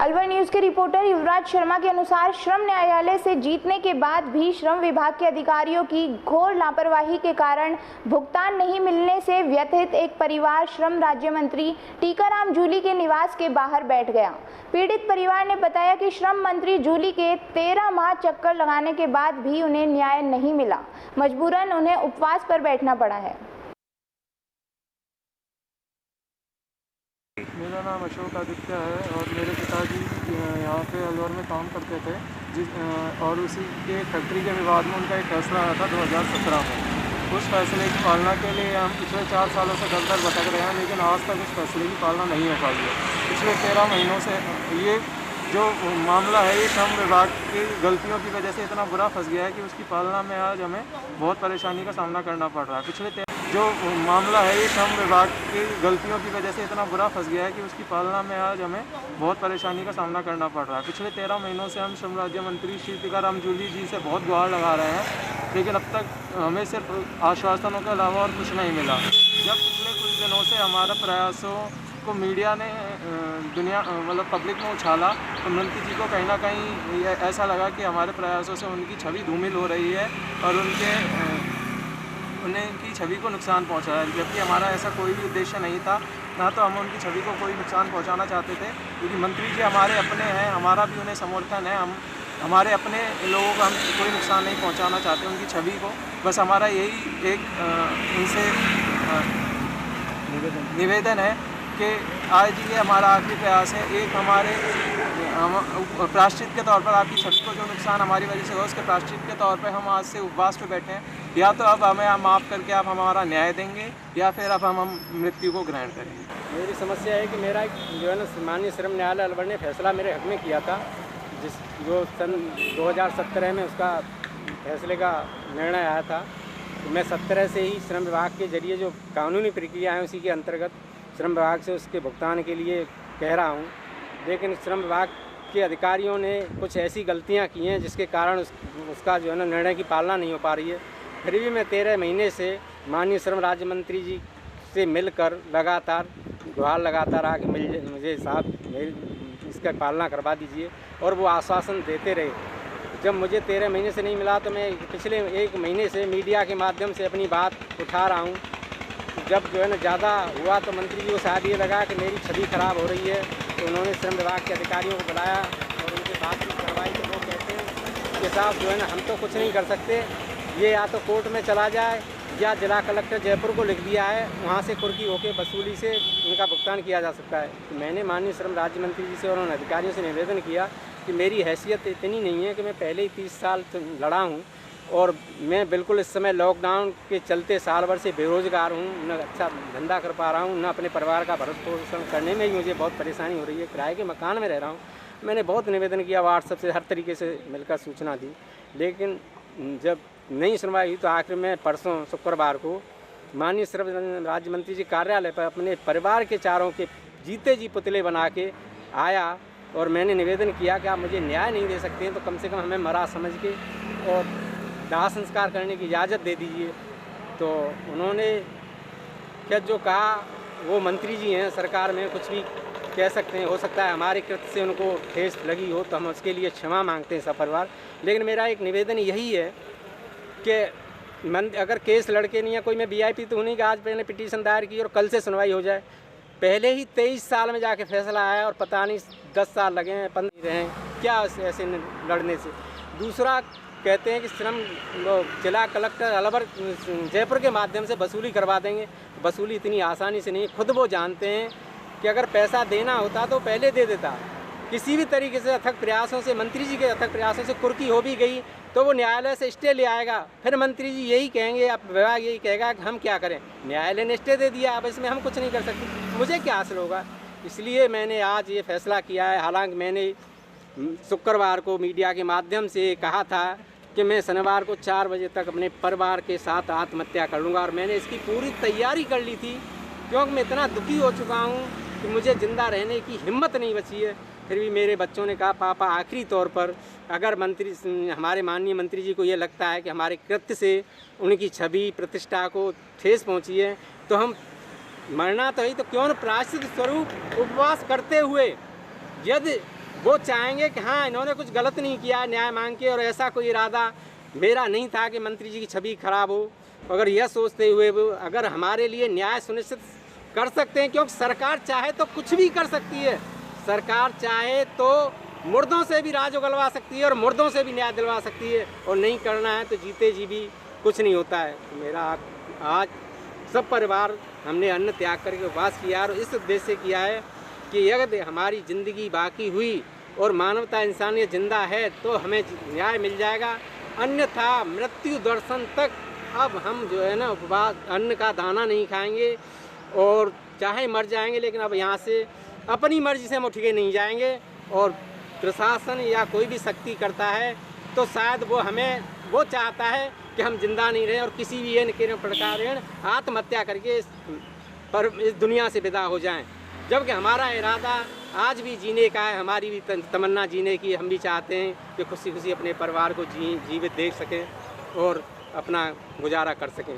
Alwar news के reporter युवराज शर्मा के अनुसार श्रम न्यायालय से जीतने के बाद भी श्रम विभाग के अधिकारियों की घोर लापरवाही के कारण भुगतान नहीं मिलने से व्यथित एक परिवार श्रम राज्य मंत्री टीकाराम जूली के निवास के बाहर बैठ गया। पीड़ित परिवार ने बताया कि श्रम मंत्री जूली के 13 माह चक्कर लगाने के बाद भी उन्हें न्याय नहीं मिला। मजबूरन उन्हें उपवास पर बैठना पड़ा है। मेरा नाम अशोक आदित्य है और मेरे पिताजी यहाँ पे अलवर में काम करते थे और उसी के फैक्ट्री के विवाद में उनका एक फैसला आया था 2017 में। उस फैसले की पालना के लिए हम पिछले 4 सालों से दर दर भटक रहे हैं, लेकिन आज तक उस फैसले की पालना नहीं हो पाई है। पिछले 13 महीनों से ये जो मामला है ये श्रम विभाग की गलतियों की वजह से इतना बुरा फंस गया है कि उसकी पालना में आज हमें बहुत परेशानी का सामना करना पड़ रहा है। जो मामला है ये श्रम विभाग की गलतियों की वजह से इतना बुरा फंस गया है कि उसकी पालना में आज हमें बहुत परेशानी का सामना करना पड़ रहा है। पिछले 13 महीनों से हम श्रम राज्य मंत्री श्री टीकाराम जूली जी से बहुत गुहार लगा रहे हैं, लेकिन अब तक हमें सिर्फ आश्वासनों के अलावा और कुछ नहीं मिला। जब पिछले कुछ दिनों से हमारे प्रयासों को मीडिया ने पब्लिक में उछाला तो मंत्री जी को कहीं ना कहीं ऐसा लगा कि हमारे प्रयासों से उनकी छवि धूमिल हो रही है और उनकी छवि को नुकसान पहुंचा है, जबकि हमारा ऐसा कोई भी उद्देश्य नहीं था। ना तो हम उनकी छवि को कोई नुकसान पहुंचाना चाहते थे, क्योंकि मंत्री जी हमारे अपने हैं, हमारा भी उन्हें समर्थन है। हम हमारे अपने लोगों को हम कोई नुकसान नहीं पहुंचाना चाहते उनकी छवि को। बस हमारा यही एक उनसे निवेदन है कि आज ये हमारा आखिरी प्रयास है। एक हमारे प्रायश्चित के तौर पर आपकी छवि को जो नुकसान हमारी वजह से हो उसके प्रायश्चित के तौर पर हम आज से उपवास पे बैठे हैं। या तो अब हमें माफ़ करके आप हमारा न्याय देंगे या फिर अब हम मृत्यु को ग्रहण करेंगे। मेरी समस्या है कि मेरा जो है ना माननीय श्रम न्यायालय अलवर ने फैसला मेरे हक में किया था, जो सन 2017 में उसका फैसले का निर्णय आया था। तो मैं 17 से ही श्रम विभाग के जरिए जो कानूनी प्रक्रिया है उसी के अंतर्गत श्रम विभाग से उसके भुगतान के लिए कह रहा हूँ, लेकिन श्रम विभाग के अधिकारियों ने कुछ ऐसी गलतियाँ की हैं जिसके कारण उसका जो है ना निर्णय की पालना नहीं हो पा रही है। फिर भी मैं 13 महीने से माननीय श्रम राज्य मंत्री जी से मिलकर लगातार गुहार लगाता रहा कि मुझे साहब मेरी इसका पालना करवा दीजिए, और वो आश्वासन देते रहे। जब मुझे 13 महीने से नहीं मिला तो मैं पिछले 1 महीने से मीडिया के माध्यम से अपनी बात उठा रहा हूँ। जब जो है ना ज़्यादा हुआ तो मंत्री जी को शायद ये लगा कि मेरी छवि खराब हो रही है, तो उन्होंने श्रम विभाग के अधिकारियों को बुलाया और उनसे बातचीत करवाई। तो वो कहते हैं कि साहब जो है ना हम तो कुछ नहीं कर सकते, ये या तो कोर्ट में चला जाए या जिला कलेक्टर जयपुर को लिख दिया है, वहाँ से कुर्की होकर वसूली से उनका भुगतान किया जा सकता है। तो मैंने माननीय श्रम राज्य मंत्री जी से और उन अधिकारियों से निवेदन किया कि मेरी हैसियत इतनी नहीं है कि मैं पहले ही 30 साल लड़ा हूँ और मैं बिल्कुल इस समय लॉकडाउन के चलते साल भर से बेरोज़गार हूँ, न अच्छा धंधा कर पा रहा हूँ, न अपने परिवार का भरण पोषण करने में ही मुझे बहुत परेशानी हो रही है। किराए के मकान में रह रहा हूँ। मैंने बहुत निवेदन किया, व्हाट्सएप से हर तरीके से मिलकर सूचना दी, लेकिन जब नहीं सुनवाई हुई तो आखिर में परसों शुक्रवार को माननीय श्रम राज्य मंत्री जी कार्यालय पर अपने परिवार के चारों के जीते जी पुतले बना के आया और मैंने निवेदन किया कि आप मुझे न्याय नहीं दे सकते हैं तो कम से कम हमें मरा समझ के और दाह संस्कार करने की इजाज़त दे दीजिए। तो उन्होंने क्या जो कहा, वो मंत्री जी हैं, सरकार में कुछ भी कह सकते हैं, हो सकता है हमारे कृत्य से उनको ठेस लगी हो तो हम उसके लिए क्षमा मांगते हैं सब परिवार। लेकिन मेरा एक निवेदन यही है कि अगर केस लड़के नहीं है कोई, मैं वीआईपी तो नहीं कि आज मैंने पिटीशन दायर की और कल से सुनवाई हो जाए। पहले ही 23 साल में जाके फैसला आया और पता नहीं 10 साल लगे हैं, 15 रहे हैं क्या ऐसे लड़ने से। दूसरा कहते हैं कि श्रम जिला कलेक्टर अलवर जयपुर के माध्यम से वसूली करवा देंगे। वसूली इतनी आसानी से नहीं, खुद वो जानते हैं कि अगर पैसा देना होता तो पहले दे देता। किसी भी तरीके से अथक प्रयासों से, मंत्री जी के अथक प्रयासों से कुर्की हो भी गई तो वो न्यायालय से स्टे ले आएगा। फिर मंत्री जी यही कहेंगे, आप विभाग यही कहेगा कि हम क्या करें, न्यायालय ने स्टे दे दिया, अब इसमें हम कुछ नहीं कर सकते। मुझे क्या हासिल होगा? इसलिए मैंने आज ये फैसला किया है। हालांकि मैंने शुक्रवार को मीडिया के माध्यम से कहा था कि मैं शनिवार को 4 बजे तक अपने परिवार के साथ आत्महत्या कर लूँगा, और मैंने इसकी पूरी तैयारी कर ली थी, क्योंकि मैं इतना दुखी हो चुका हूँ कि मुझे ज़िंदा रहने की हिम्मत नहीं बची है। फिर भी मेरे बच्चों ने कहा पापा आखिरी तौर पर अगर हमारे माननीय मंत्री जी को ये लगता है कि हमारे कृत्य से उनकी छवि प्रतिष्ठा को ठेस पहुँची है तो हम मरना तो ही तो क्यों न प्रायश्चित स्वरूप उपवास करते हुए यदि वो चाहेंगे कि हाँ इन्होंने कुछ गलत नहीं किया न्याय मांग के, और ऐसा कोई इरादा मेरा नहीं था कि मंत्री जी की छवि खराब हो। अगर यह सोचते हुए वो अगर हमारे लिए न्याय सुनिश्चित कर सकते हैं, क्योंकि सरकार चाहे तो कुछ भी कर सकती है, सरकार चाहे तो मुर्दों से भी राज उगलवा सकती है और मुर्दों से भी न्याय दिलवा सकती है, और नहीं करना है तो जीते जी भी कुछ नहीं होता है। तो मेरा आज सब परिवार हमने अन्न त्याग करके उपवास किया, और इस उद्देश्य से किया है कि यदि हमारी ज़िंदगी बाकी हुई और मानवता इंसानियत जिंदा है तो हमें न्याय मिल जाएगा, अन्यथा मृत्यु दर्शन तक अब हम जो है ना उपवास अन्न का दाना नहीं खाएंगे, और चाहे मर जाएंगे लेकिन अब यहाँ से अपनी मर्जी से हम उठ के नहीं जाएंगे। और प्रशासन या कोई भी शक्ति करता है तो शायद वो चाहता है कि हम जिंदा नहीं रहें और किसी भी प्रकार आत्महत्या करके इस दुनिया से विदा हो जाएं, जबकि हमारा इरादा आज भी जीने का है, हमारी भी तमन्ना जीने की। हम भी चाहते हैं कि खुशी खुशी अपने परिवार को जीवित देख सकें और अपना गुजारा कर सकें।